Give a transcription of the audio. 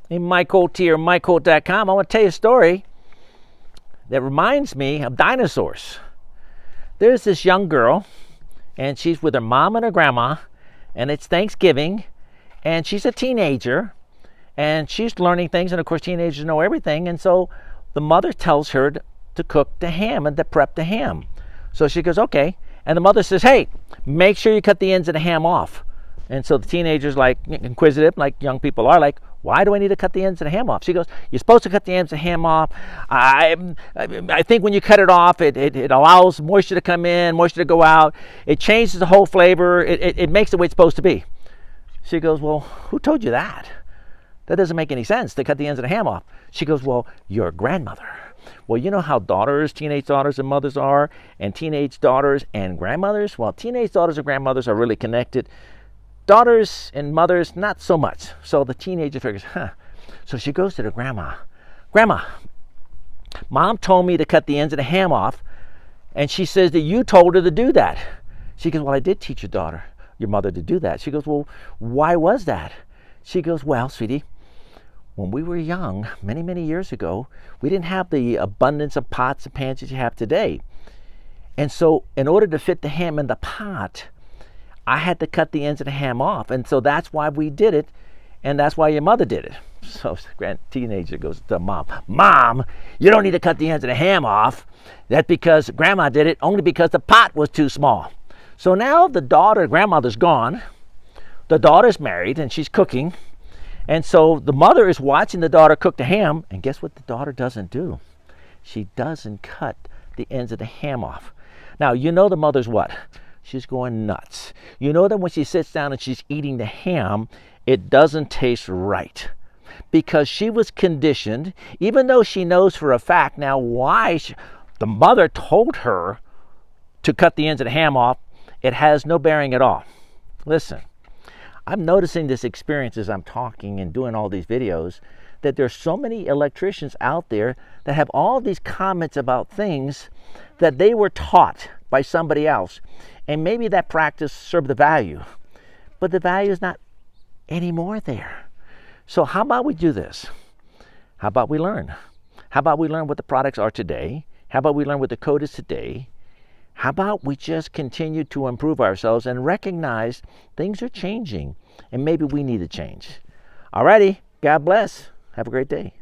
Hey, Mike OT or MikeOT.com. I want to tell you a story that reminds me of dinosaurs. There's this young girl, and she's with her mom and her grandma, and it's Thanksgiving, and she's a teenager, and she's learning things, and of course teenagers know everything, and so the mother tells her to cook the ham and to prep the ham. So she goes, okay, and the mother says, hey, make sure you cut the ends of the ham off. And so the teenager's like inquisitive, like young people are, like, why do I need to cut the ends of the ham off? She goes, you're supposed to cut the ends of the ham off. I think when you cut it off, it allows moisture to come in, moisture to go out. It changes the whole flavor. It makes it the way it's supposed to be. She goes, well, who told you that? That doesn't make any sense to cut the ends of the ham off. She goes, well, your grandmother. Well, you know how teenage daughters and mothers are, and teenage daughters and grandmothers? Well, teenage daughters and grandmothers are really connected. Daughters and mothers, not so much. So the teenager figures, So she goes to the grandma. Grandma, Mom told me to cut the ends of the ham off, and she says that you told her to do that. She goes, well, I did teach your mother to do that. She goes, well, why was that? She goes, well, sweetie, when we were young, many, many years ago, we didn't have the abundance of pots and pans that you have today. And so in order to fit the ham in the pot, I had to cut the ends of the ham off. And so that's why we did it, and that's why your mother did it. So the teenager goes to Mom, Mom, you don't need to cut the ends of the ham off. That's because Grandma did it only because the pot was too small. So now the grandmother's gone. The daughter's married, and she's cooking. And so the mother is watching the daughter cook the ham, and guess what the daughter doesn't do? She doesn't cut the ends of the ham off. Now, you know the mother's what? She's going nuts. You know that when she sits down and she's eating the ham, it doesn't taste right. Because she was conditioned, even though she knows for a fact now why the mother told her to cut the ends of the ham off, it has no bearing at all. Listen, I'm noticing this experience as I'm talking and doing all these videos, that there's so many electricians out there that have all these comments about things that they were taught by somebody else. And maybe that practice served the value, but the value is not anymore there. So how about we do this? How about we learn? How about we learn what the products are today? How about we learn what the code is today? How about we just continue to improve ourselves and recognize things are changing and maybe we need to change? Alrighty, God bless. Have a great day.